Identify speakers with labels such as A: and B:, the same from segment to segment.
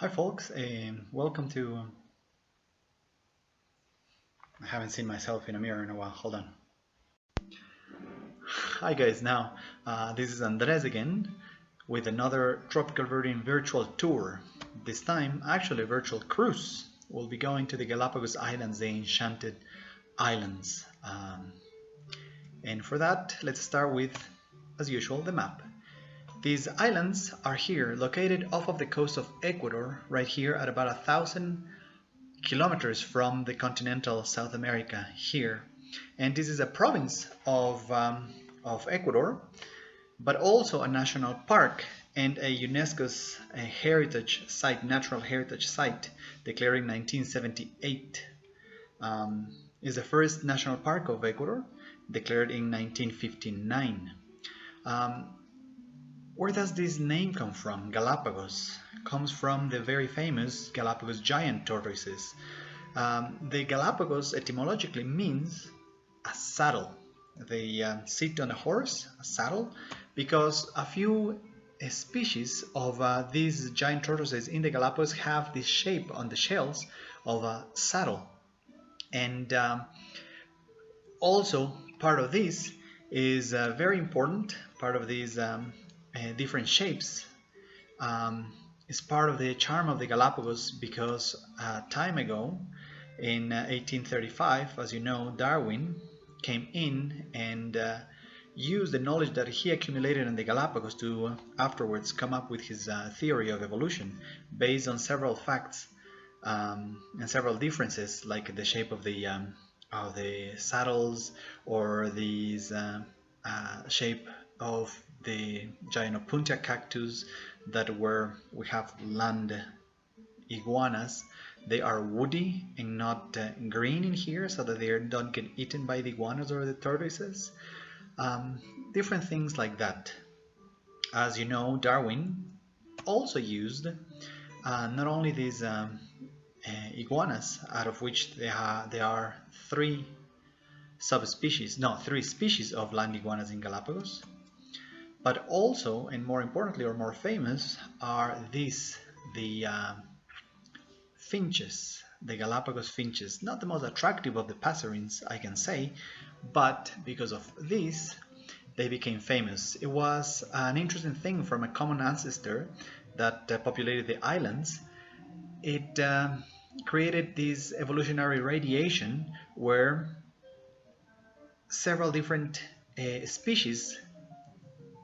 A: Hi folks, welcome to... I haven't seen myself in a mirror in a while, hold on. Hi guys, this is Andres again with another Tropical Birding virtual tour. This time, actually a virtual cruise. We'll be going to the Galapagos Islands, the Enchanted Islands. And for that, let's start with, as usual, the map. These islands are here, located off of the coast of Ecuador, right here at about 1,000 kilometers from the continental South America here. And this is a province of Ecuador, but also a national park and a UNESCO's heritage site, natural heritage site, declared in 1978. Is the first national park of Ecuador, declared in 1959. Where does this name come from? Galapagos comes from the very famous Galapagos giant tortoises. The Galapagos etymologically means a saddle. They sit on a horse, a saddle, because a few species of these giant tortoises in the Galapagos have this shape on the shells of a saddle. And also part of this is very important, part of these different shapes is part of the charm of the Galapagos, because time ago in 1835, as you know, Darwin came in and used the knowledge that he accumulated in the Galapagos to afterwards come up with his theory of evolution based on several facts and several differences, like the shape of the saddles, or these shape of the Gynopuntia cactus that we have land iguanas. They are woody and not green in here, so that they don't get eaten by the iguanas or the tortoises. Different things like that. As you know, Darwin also used not only these iguanas, out of which there are three species of land iguanas in Galapagos, but also, and more importantly or more famous, are the finches, the Galapagos finches. Not the most attractive of the passerines, I can say, but because of this, they became famous. It was an interesting thing from a common ancestor that populated the islands. It created this evolutionary radiation where several different species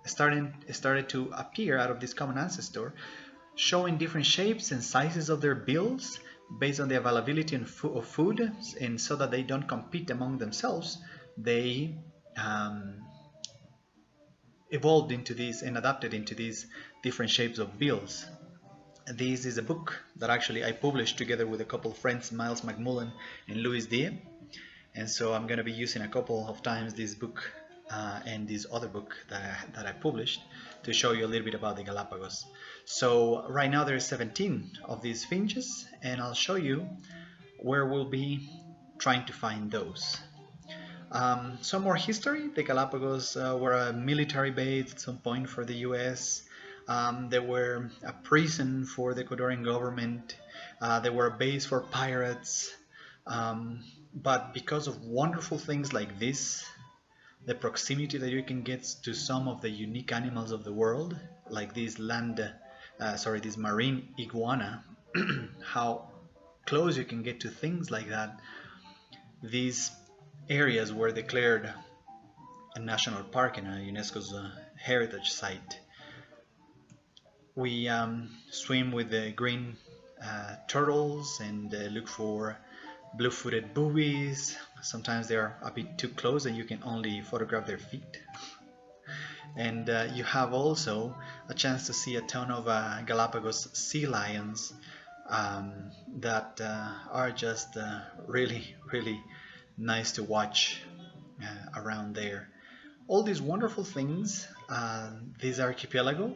A: started to appear out of this common ancestor, showing different shapes and sizes of their bills based on the availability of food, and so that they don't compete among themselves, they evolved into these and adapted into these different shapes of bills. This is a book that actually I published together with a couple of friends, Miles McMullen and Louis Die, and so I'm going to be using a couple of times this book and this other book that I published to show you a little bit about the Galapagos. So right now there are 17 of these finches, and I'll show you where we'll be trying to find those. Some more history. The Galapagos were a military base at some point for the US. They were a prison for the Ecuadorian government. They were a base for pirates. But because of wonderful things like this, the proximity that you can get to some of the unique animals of the world, like this this marine iguana, how close you can get to things like that, these areas were declared a national park and a UNESCO's heritage site. We swim with the green turtles and look for blue-footed boobies. Sometimes they are a bit too close and you can only photograph their feet. And you have also a chance to see a ton of Galapagos sea lions that are just really, really nice to watch around there. All these wonderful things, this archipelago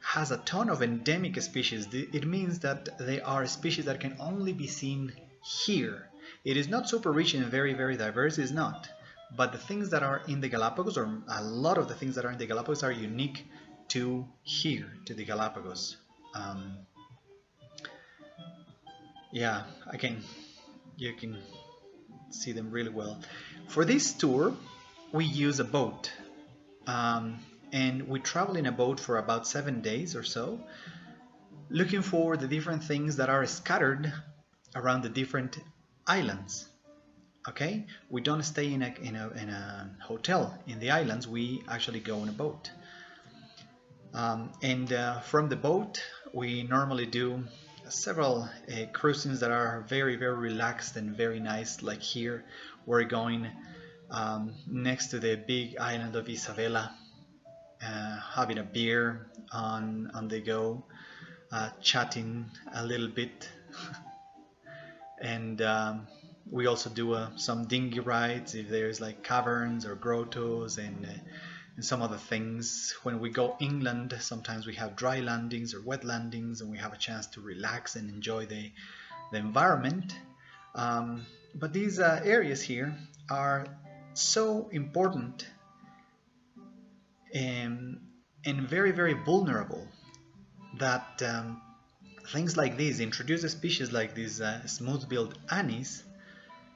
A: has a ton of endemic species. It means that they are species that can only be seen here. It is not super rich and very, very diverse, it's not. But the things that are in the Galapagos, or a lot of the things that are in the Galapagos, are unique to here, to the Galapagos. Yeah, you can see them really well. For this tour, we use a boat, um, and we travel in a boat for about 7 days or so, looking for the different things that are scattered around the different islands. Okay, we don't stay in a hotel in the islands. We actually go on a boat, and from the boat we normally do several cruisings that are very relaxed and very nice. Like here, we're going next to the big island of Isabela, having a beer on the go, chatting a little bit, and we also do some dinghy rides if there's like caverns or grottos, and some other things. When we go inland, sometimes we have dry landings or wet landings, and we have a chance to relax and enjoy the environment. But these areas here are so important and very vulnerable that things like these introduce species like these smooth-billed anis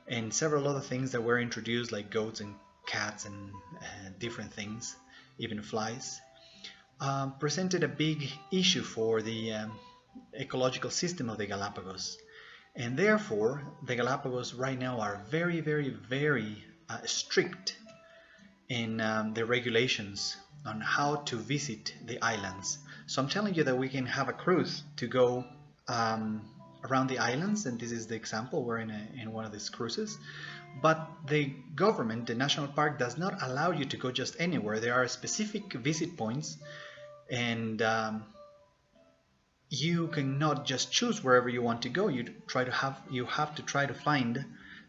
A: and several other things that were introduced, like goats and cats and different things, even flies, presented a big issue for the ecological system of the Galapagos. And therefore, the Galapagos right now are very strict in the regulations on how to visit the islands. So I'm telling you that we can have a cruise to go around the islands, and this is the example. We're in one of these cruises, but the government, the national park, does not allow you to go just anywhere. There are specific visit points, and you cannot just choose wherever you want to go. You have to try to find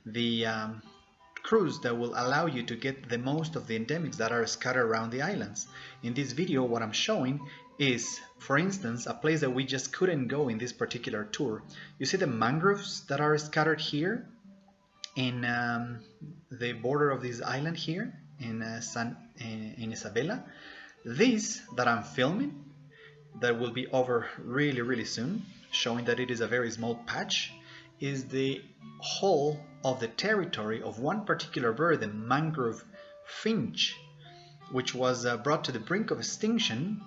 A: the cruise that will allow you to get the most of the endemics that are scattered around the islands. In this video, what I'm showing is, for instance, a place that we just couldn't go in this particular tour. You see the mangroves that are scattered here in the border of this island here in Isabela. This that I'm filming, that will be over really soon, showing that it is a very small patch, is the whole of the territory of one particular bird, the mangrove finch, which was brought to the brink of extinction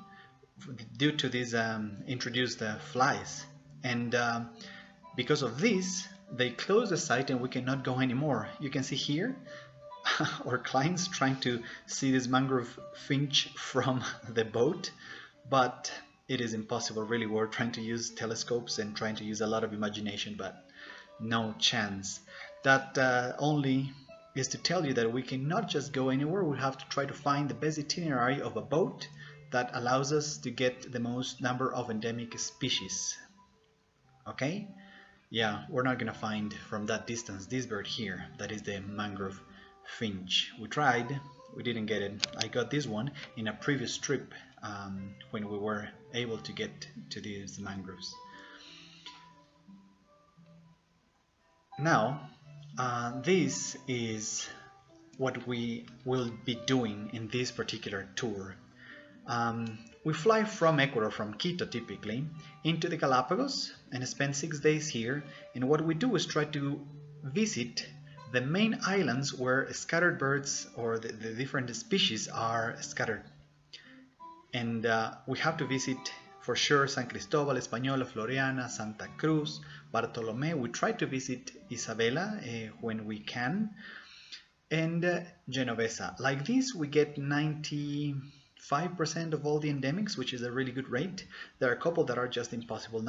A: due to these introduced flies. And because of this, they closed the site and we cannot go anymore. You can see here our clients trying to see this mangrove finch from the boat, but it is impossible. Really, we're trying to use telescopes and trying to use a lot of imagination, but no chance. That only is to tell you that we cannot just go anywhere. We have to try to find the best itinerary of a boat that allows us to get the most number of endemic species. Okay? Yeah, we're not gonna find from that distance this bird here. That is the mangrove finch. We tried, we didn't get it. I got this one in a previous trip when we were able to get to these mangroves. Now, this is what we will be doing in this particular tour. We fly from Ecuador, from Quito typically, into the Galapagos and spend 6 days here. And what we do is try to visit the main islands where scattered birds or the different species are scattered. And we have to visit for sure San Cristobal, Española, Floreana, Santa Cruz, Bartolomé. We try to visit Isabela when we can, and Genovesa. Like this, we get 95% of all the endemics, which is a really good rate. There are a couple that are just impossible,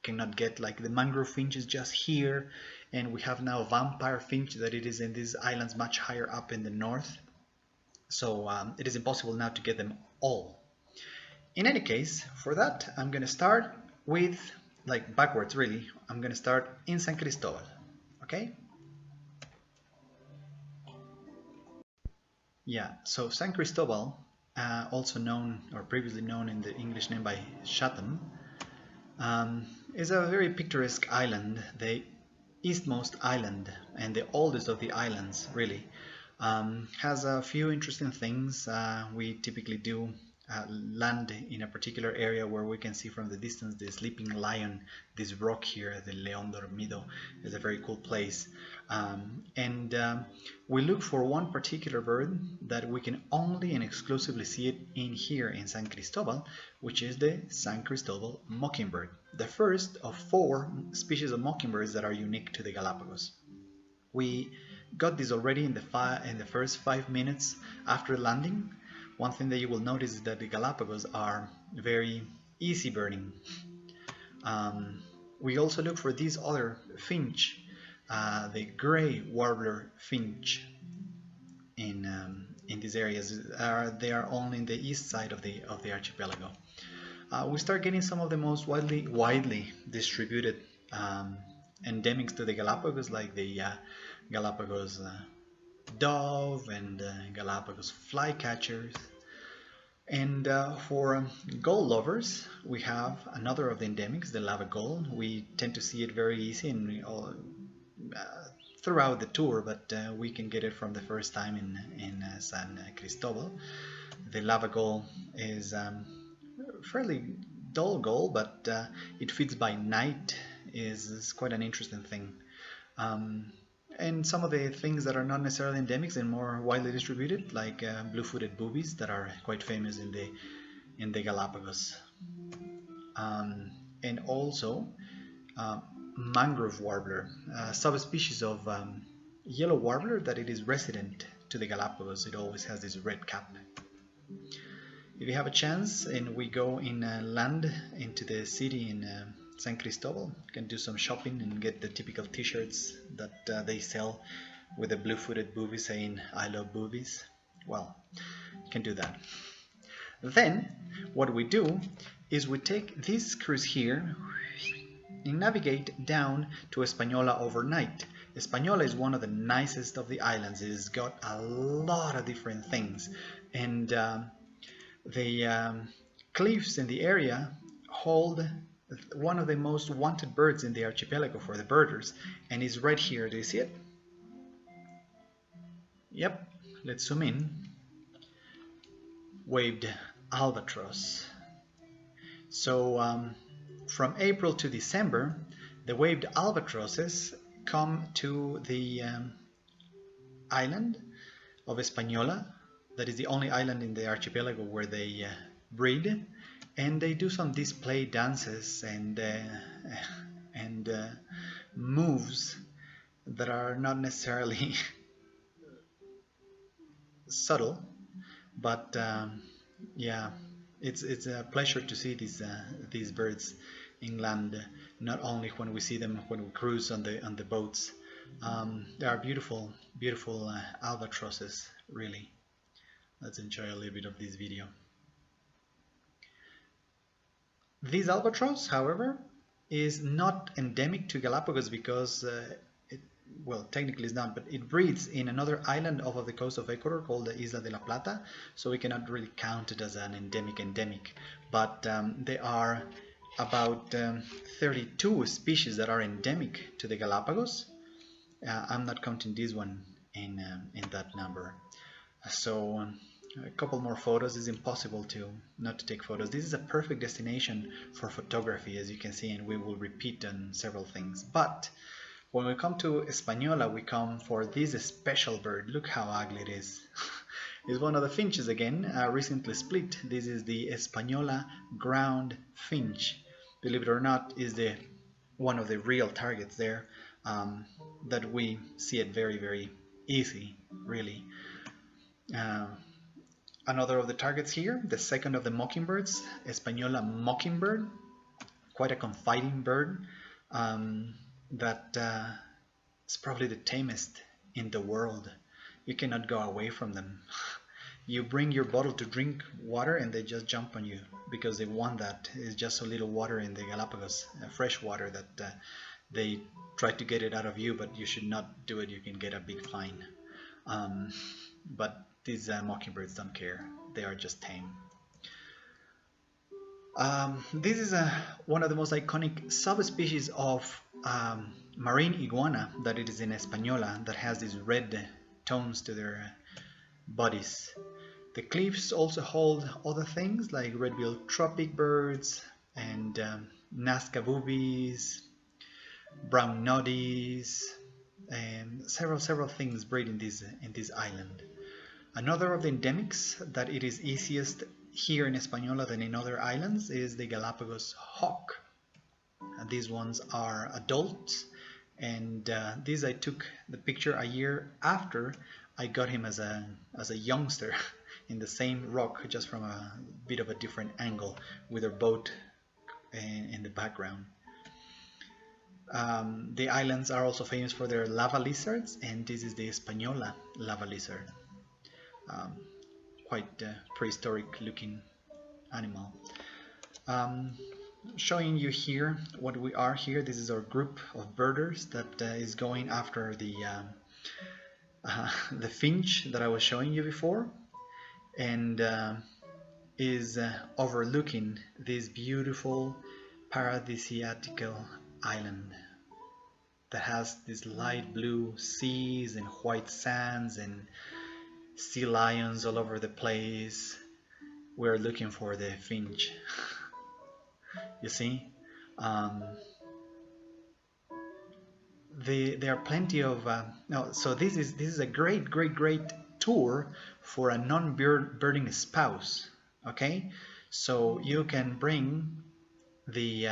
A: cannot get, like the mangrove finch is just here, and we have now vampire finch that it is in these islands much higher up in the north. So it is impossible now to get them all. In any case, for that, I'm going to start with, like backwards really, I'm going to start in San Cristobal, okay? Yeah, so San Cristobal, also known or previously known in the English name by Chatham, is a very picturesque island, the eastmost island and the oldest of the islands really. Has a few interesting things. We typically do land in a particular area where we can see from the distance the sleeping lion. This rock here, the León Dormido, is a very cool place. We look for one particular bird that we can only and exclusively see it in here in San Cristobal, which is the San Cristobal mockingbird, the first of 4 species of mockingbirds that are unique to the Galapagos. We got this already in the first 5 minutes after landing. One thing that you will notice is that the Galapagos are very easy birding. We also look for this other finch, the gray warbler finch. In these areas, they are only in the east side of the archipelago. We start getting some of the most widely distributed endemics to the Galapagos, like the Galapagos dove and Galapagos flycatchers. And for gull lovers, we have another of the endemics, the lava gull. We tend to see it very easy and throughout the tour, but we can get it from the first time in San Cristobal. The lava gull is fairly dull gull, but it feeds by night. Is quite an interesting thing. And some of the things that are not necessarily endemics and more widely distributed, like blue-footed boobies that are quite famous in the Galapagos. And also mangrove warbler, a subspecies of yellow warbler that it is resident to the Galapagos. It always has this red cap. If you have a chance and we go in land into the city in San Cristobal, you can do some shopping and get the typical t-shirts that they sell with the blue-footed boobies saying "I love boobies." Well, you can do that. Then what we do is we take this cruise here and navigate down to Española overnight. Española is one of the nicest of the islands. It has got a lot of different things, and the cliffs in the area hold one of the most wanted birds in the archipelago for the birders, and it's right here. Do you see it? Yep, let's zoom in. Waved albatross. So from April to December, the waved albatrosses come to the island of Española. That is the only island in the archipelago where they breed, and they do some display dances and moves that are not necessarily subtle, but yeah, it's a pleasure to see these birds inland. Not only when we see them when we cruise on the boats. They are beautiful albatrosses, really. Let's enjoy a little bit of this video. This albatross, however, is not endemic to Galapagos because well, technically it's not, but it breeds in another island off of the coast of Ecuador called the Isla de la Plata, so we cannot really count it as an endemic. But there are about 32 species that are endemic to the Galapagos. I'm not counting this one in that number. So a couple more photos. It's impossible not to take photos. This is a perfect destination for photography, as you can see, and we will repeat on several things. But when we come to Española, we come for this special bird. Look how ugly it is. It's one of the finches again, recently split. This is the Española ground finch. Believe it or not, is one of the real targets there, that we see it very, very easy, really. Another of the targets here, the second of the mockingbirds, Española mockingbird, quite a confiding bird, that is probably the tamest in the world. You cannot go away from them. You bring your bottle to drink water and they just jump on you because they want that. It's just so little water in the Galapagos, fresh water, that they try to get it out of you, but you should not do it. You can get a big fine. But these mockingbirds don't care. They are just tame. This is one of the most iconic subspecies of marine iguana that it is in Española, that has these red tones to their bodies. The cliffs also hold other things like red-billed tropic birds and Nazca boobies, brown noddies, and several things breed in this island. Another of the endemics that it is easiest here in Española than in other islands is the Galapagos hawk. And these ones are adults, and these I took the picture a year after I got him as a youngster in the same rock, just from a bit of a different angle with our boat in the background. The islands are also famous for their lava lizards, and this is the Española lava lizard. Quite prehistoric looking animal. Showing you here what we are here. This is our group of birders that is going after the finch that I was showing you before, and is overlooking this beautiful paradisiacal island that has these light blue seas and white sands and sea lions all over the place. We're looking for the finch. You see, there are plenty of no. So this is a great tour for a non-birding spouse. Okay, so you can bring the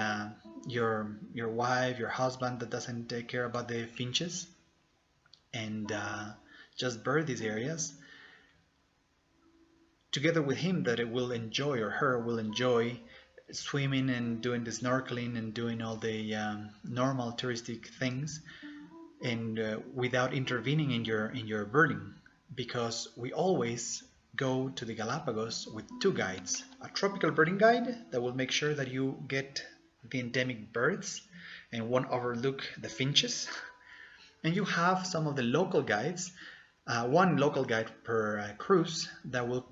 A: your wife, your husband that doesn't care about the finches, and just bird these areas together with him, that it will enjoy, or her will enjoy, swimming and doing the snorkeling and doing all the normal touristic things, and without intervening in your birding, because we always go to the Galapagos with two guides: a tropical birding guide that will make sure that you get the endemic birds and won't overlook the finches, and you have some of the local guides, one local guide per cruise, that will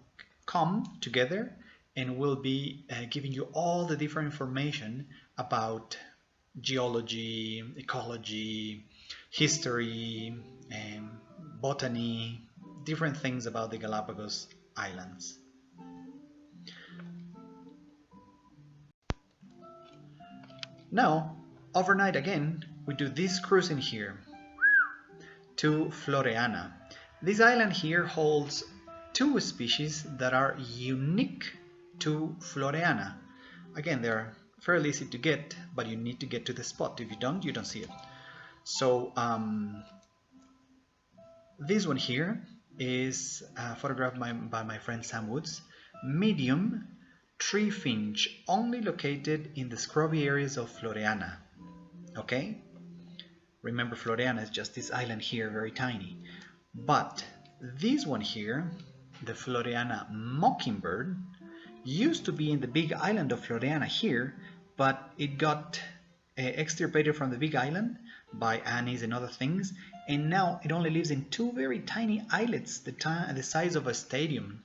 A: come together and will be giving you all the different information about geology, ecology, history, botany, different things about the Galapagos Islands. Now, overnight again, we do this cruise in here to FLOREANA. This island here holds two species that are unique to FLOREANA. Again, they're fairly easy to get, but you need to get to the spot. If you don't see it. So this one here is photographed by my friend Sam Woods. Medium tree finch, only located in the scrubby areas of FLOREANA. Okay? Remember, FLOREANA is just this island here, very tiny. But this one here, the FLOREANA mockingbird, used to be in the big island of FLOREANA here, but it got extirpated from the big island by annies and other things, and now it only lives in two very tiny islets, the size of a stadium.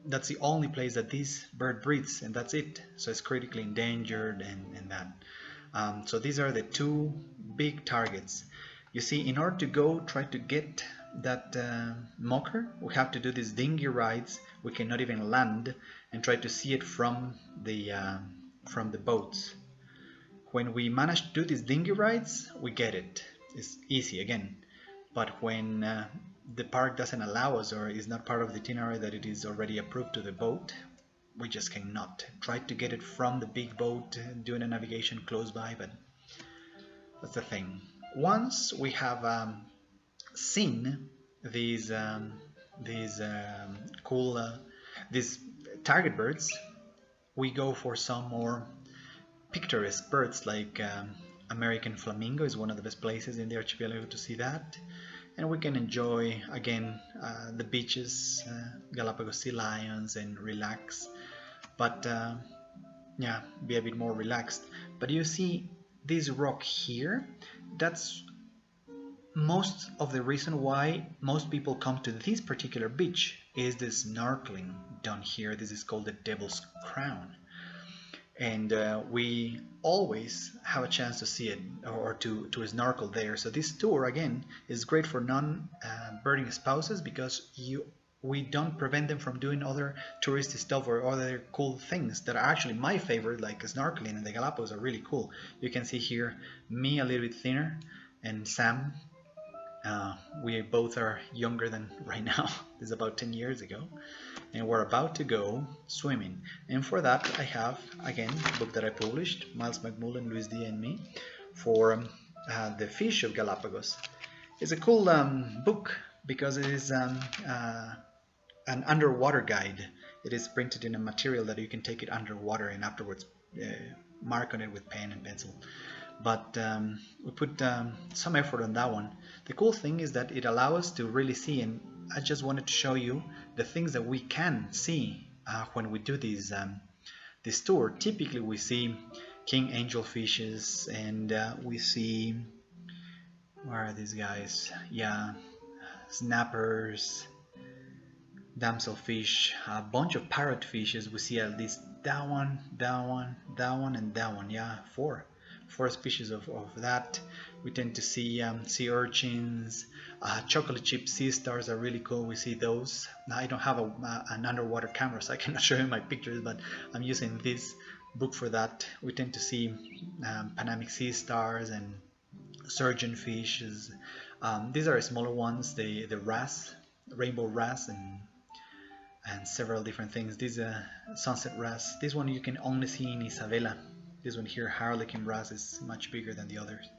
A: That's the only place that this bird breeds, and that's it. So it's critically endangered and that. So these are the two big targets. You see, in order to try to get that mocker, we have to do these dinghy rides. We cannot even land and try to see it from the boats. When we manage to do these dinghy rides, we get it. It's easy again. But when the park doesn't allow us, or is not part of the itinerary that it is already approved to the boat, we just cannot. Try to get it from the big boat, doing a navigation close by, but that's the thing. Once we have seen these target birds, we go for some more picturesque birds, like American flamingo is one of the best places in the archipelago to see that, and we can enjoy again the beaches, Galapagos sea lions, and relax, but yeah, be a bit more relaxed. But you see this rock here, that's most of the reason why most people come to this particular beach, is the snorkeling done here. This is called the Devil's Crown, and we always have a chance to see it or to snorkel there. So this tour again is great for non-birding spouses because we don't prevent them from doing other touristy stuff or other cool things that are actually my favorite, like snorkeling and the Galapagos are really cool. You can see here me a little bit thinner and Sam. We both are younger than right now. This is about 10 years ago, and we're about to go swimming. And for that I have again a book that I published, Miles McMullen, Luis Dia and me, for the fish of Galapagos. It's a cool book because it is an underwater guide. It is printed in a material that you can take it underwater and afterwards mark on it with pen and pencil. But we put some effort on that one. The cool thing is that it allows us to really see, and I just wanted to show you the things that we can see when we do this tour. Typically we see king angelfishes, and we see, where are these guys? Yeah, snappers, damselfish, a bunch of parrotfishes. We see at least that one, and that one. Yeah, four species of that. We tend to see sea urchins, chocolate chip sea stars are really cool. We see those. Now, I don't have an underwater camera, so I cannot show you my pictures, but I'm using this book for that. We tend to see Panamic sea stars and surgeonfishes. These are smaller ones, the wrasse, rainbow wrasse, and several different things. This sunset wrasse. This one you can only see in Isabela. This one here, harlequin wrasse, is much bigger than the others.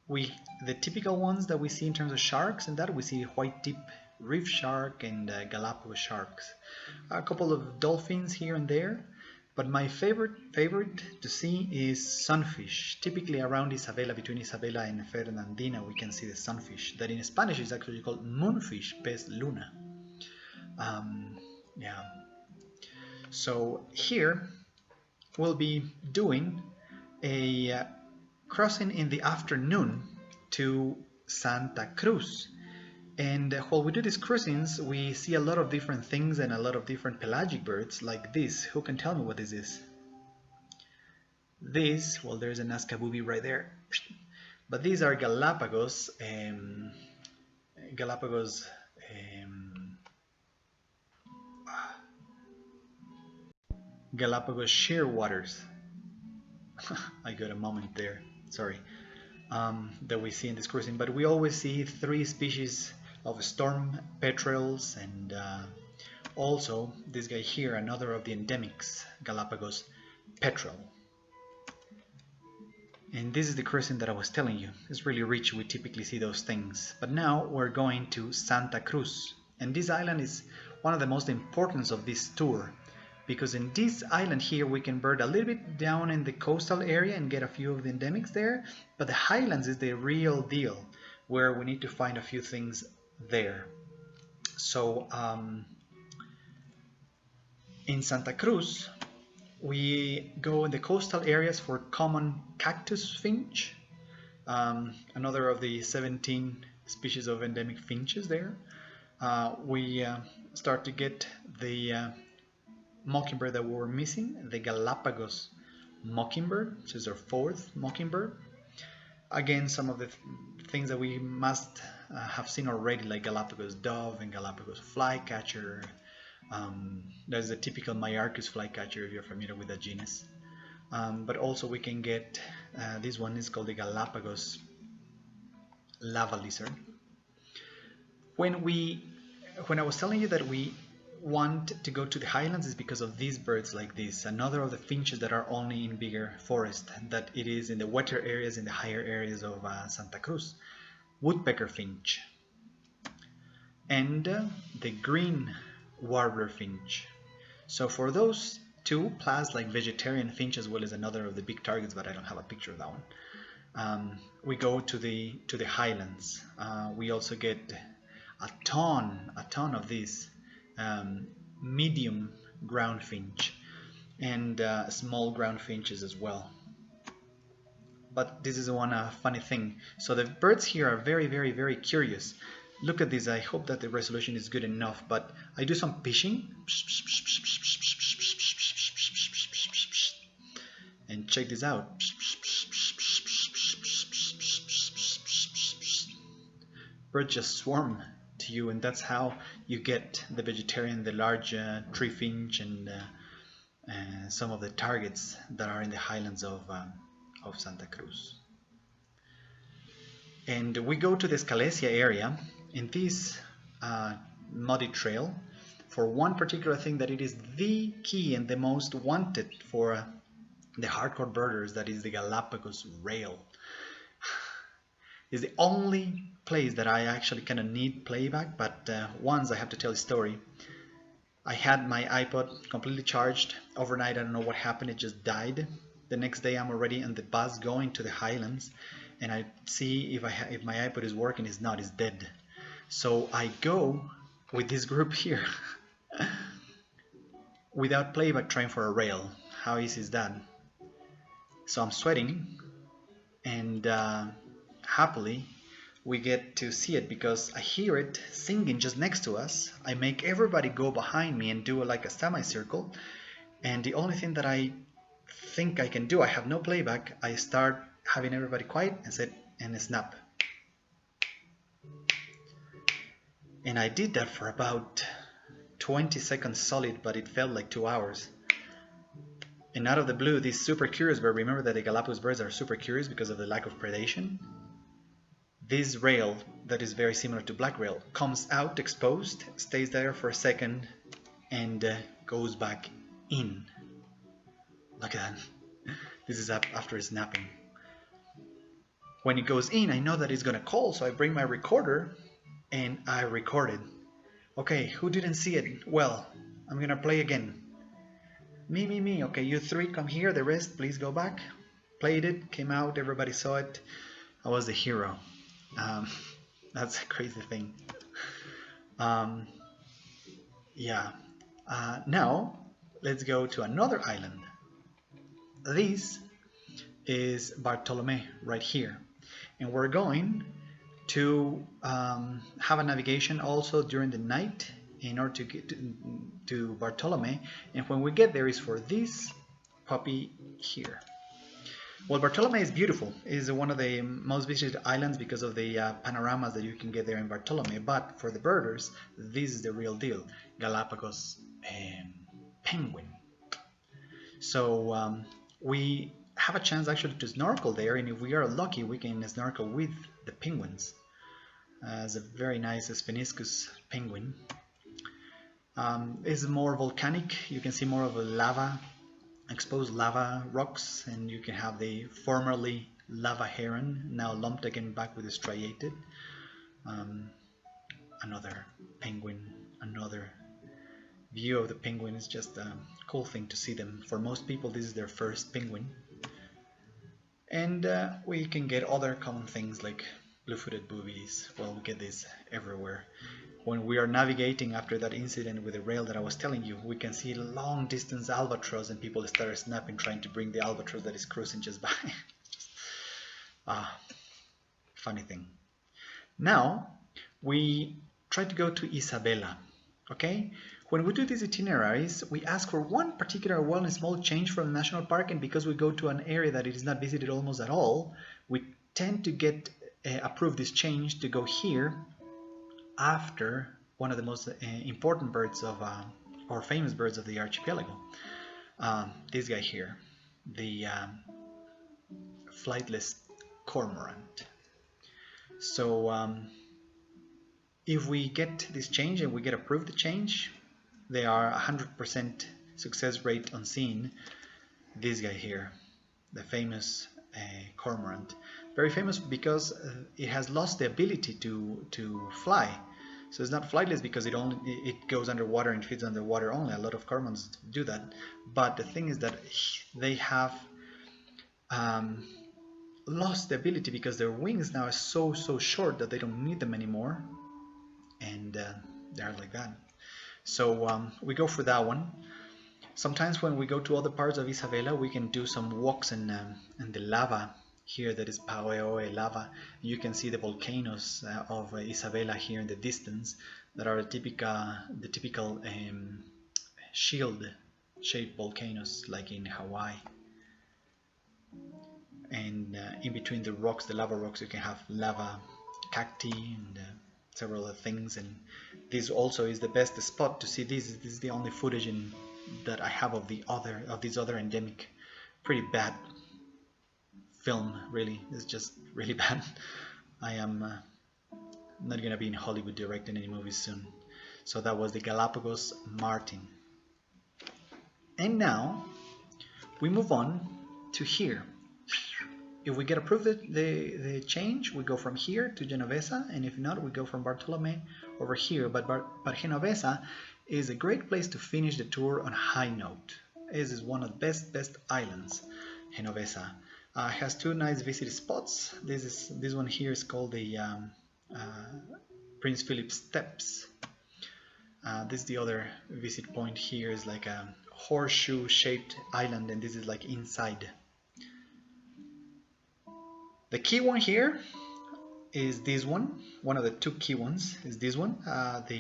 A: The typical ones that we see in terms of sharks, and that we see white tip reef shark and Galapagos sharks. A couple of dolphins here and there, but my favorite to see is sunfish. Typically around Isabela, between Isabela and Fernandina, we can see the sunfish, that in Spanish is actually called moonfish, pez luna. Yeah. So here we'll be doing a crossing in the afternoon to Santa Cruz, and while we do these crossings we see a lot of different things and a lot of different pelagic birds like this. Who can tell me what this is? This, well, there's a Nazca booby right there, but these are Galapagos Galapagos shearwaters. I got a moment there, sorry, that we see in this cruising. But we always see 3 species of storm petrels, and also this guy here, another of the endemics, Galapagos petrel. And this is the cruising that I was telling you. It's really rich, we typically see those things. But now we're going to Santa Cruz, and this island is one of the most important of this tour, because in this island here we can bird a little bit down in the coastal area and get a few of the endemics there, but the highlands is the real deal, where we need to find a few things there. So in Santa Cruz we go in the coastal areas for common cactus finch, another of the 17 species of endemic finches there. We start to get the mockingbird that we were missing, the Galapagos mockingbird, which is our 4th mockingbird. Again, some of the things that we must have seen already, like Galapagos dove and Galapagos flycatcher. There's a typical Myarchus flycatcher if you're familiar with that genus. But also we can get, this one is called the Galapagos lava lizard. When I was telling you that we want to go to the highlands, is because of these birds like this, another of the finches that are only in bigger forest, that it is in the wetter areas, in the higher areas of Santa Cruz. Woodpecker finch and the green warbler finch. So for those two, plus like vegetarian finch as well as another of the big targets, but I don't have a picture of that one, we go to the highlands. We also get a ton of these medium ground finch and small ground finches as well. But this is one funny thing. So the birds here are very curious. Look at this. I hope that the resolution is good enough, but I do some fishing. And check this out. Birds just swarm to you, and that's how you get the vegetarian, the large tree finch, and some of the targets that are in the highlands of Santa Cruz. And we go to the Scalesia area in this muddy trail for one particular thing that it is the key and the most wanted for the hardcore birders, that is the Galapagos rail. It's the only place that I actually kind of need playback, but once I have to tell a story. I had my iPod completely charged overnight. I don't know what happened, it just died. The next day I'm already on the bus going to the highlands, and I see if my iPod is working. It's not, it's dead. So I go with this group here without playback, trying for a rail. How easy is that? So I'm sweating, and happily we get to see it because I hear it singing just next to us. I make everybody go behind me and do like a semicircle, and the only thing that I think I can do, I have no playback, I start having everybody quiet and sit and snap. And I did that for about 20 seconds solid, but it felt like 2 hours. And out of the blue, this super curious bird, remember that the Galapagos birds are super curious because of the lack of predation? This rail, that is very similar to black rail, comes out exposed, stays there for a second, and goes back in. Look at that. This is after snapping. When it goes in, I know that it's gonna call, so I bring my recorder and I record it. Okay, who didn't see it? Well, I'm gonna play again. Me. Okay, you three come here, the rest please go back. Played it, came out, everybody saw it. I was the hero. That's a crazy thing. Yeah. Now let's go to another island. This is Bartolome right here, and we're going to have a navigation also during the night in order to get to Bartolome, and when we get there is for this puppy here. Well, Bartolome is beautiful. It is one of the most visited islands because of the panoramas that you can get there in Bartolome, but for the birders, this is the real deal. Galapagos penguin. So we have a chance actually to snorkel there, and if we are lucky we can snorkel with the penguins. It's a very nice Spheniscus penguin. It's more volcanic. You can see more of a lava, exposed lava rocks, and you can have the formerly lava heron, now lumped again back with the striated. Another penguin, another view of the penguin. Is just a cool thing to see them. For most people this is their first penguin. And we can get other common things like blue-footed boobies. Well, we get this everywhere. When we are navigating after that incident with the rail that I was telling you, we can see long distance albatross, and people start snapping trying to bring the albatross that is cruising just by. Funny thing. Now we try to go to Isabela. Okay, when we do these itineraries, we ask for one particular one small change from the national park, and because we go to an area that it is not visited almost at all, we tend to get approved this change to go here after one of the most important birds of or famous birds of the archipelago. This guy here, the flightless cormorant. So if we get this change and we get approved the change, they are 100% success rate on seeing this guy here, the famous cormorant. Very famous because it has lost the ability to fly. So it's not flightless because it goes underwater and feeds underwater only. A lot of cormorants do that. But the thing is that they have lost the ability because their wings now are so short that they don't need them anymore, and they're like that. So we go for that one. Sometimes when we go to other parts of Isabela, we can do some walks in the lava here that is Paoe lava. You can see the volcanoes of Isabela here in the distance that are the typical shield-shaped volcanoes like in Hawaii. And in between the rocks, the lava rocks, you can have lava cacti and several other things. And this also is the best spot to see this. This is the only footage that I have of these other endemic. Pretty bad film, really. It's just really bad. I am not gonna be in Hollywood directing any movies soon. So that was the Galapagos martin. And now we move on to here. If we get approved the change, we go from here to Genovesa, and if not, we go from Bartolome over here. But Genovesa is a great place to finish the tour on a high note. This is one of the best islands, Genovesa. Has two nice visit spots. This one here is called the Prince Philip Steps. This is the other visit point here. Is like a horseshoe-shaped island, and this is like inside. The key one here is this one. One of the two key ones is this one, the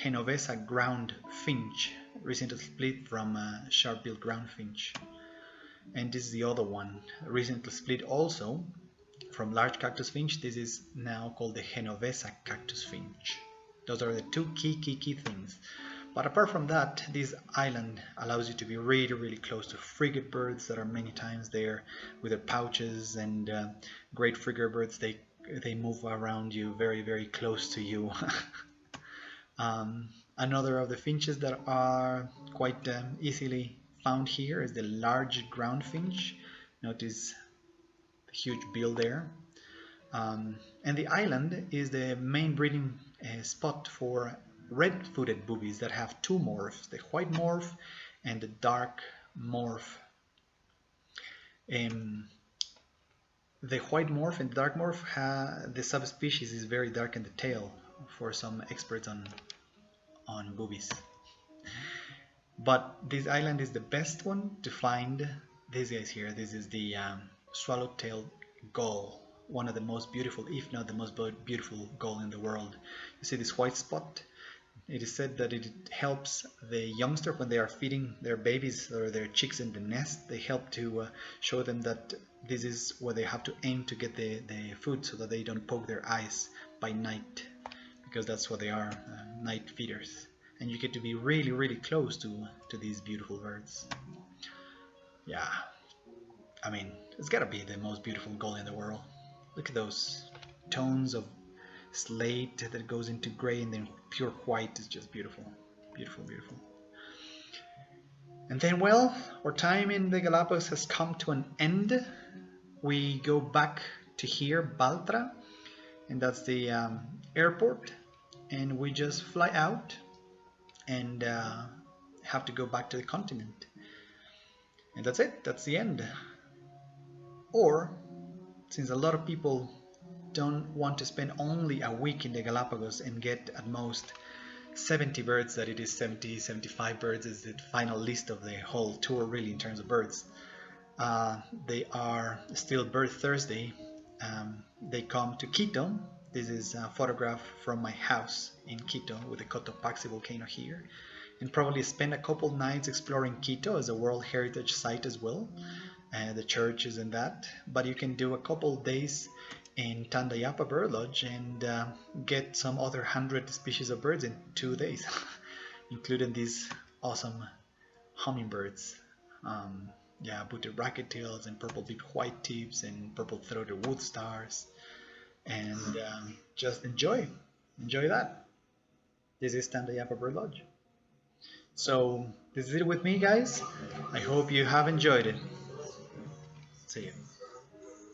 A: Genovesa ground finch, recently split from sharp-billed ground finch. And this is the other one, recently split also from large cactus finch. This is now called the Genovesa cactus finch. Those are the two key things. But apart from that, this island allows you to be really close to frigate birds that are many times there with their pouches, and great frigate birds. They move around you very close to you. Another of the finches that are quite easily found here is the large ground finch. Notice the huge bill there. And the island is the main breeding spot for red-footed boobies that have two morphs, the white morph and the dark morph. The white morph and the dark morph, the subspecies is very dark in the tail for some experts on boobies. But this island is the best one to find these guys here. This is the swallowtail gull, one of the most beautiful, if not the most beautiful gull in the world. You see this white spot? It is said that it helps the youngster when they are feeding their babies or their chicks in the nest. They help to show them that this is where they have to aim to get the food, so that they don't poke their eyes by night, because that's what they are, night feeders. And you get to be really close to these beautiful birds. Yeah, I mean, it's gotta be the most beautiful gull in the world. Look at those tones of slate that goes into gray and then pure white. Is just beautiful. And then, well, our time in the Galapagos has come to an end. We go back to here, Baltra, and that's the airport, and we just fly out and have to go back to the continent, and that's it. That's the end. Or, since a lot of people don't want to spend only a week in the Galapagos and get at most 70 birds, that it is 75 birds is the final list of the whole tour, really, in terms of birds. They are still Bird Thursday. They come to Quito. This is a photograph from my house in Quito with the Cotopaxi volcano here, and probably spend a couple nights exploring Quito as a World Heritage Site as well, the churches and that. But you can do a couple days in Tandayapa Bird Lodge and get some other 100 species of birds in 2 days, including these awesome hummingbirds. Yeah, booted racket-tails and purple-beaked white-tips and purple-throated wood stars, and just enjoy that. This is Tandayapa Bird Lodge. So this is it with me, guys. I hope you have enjoyed it. See you.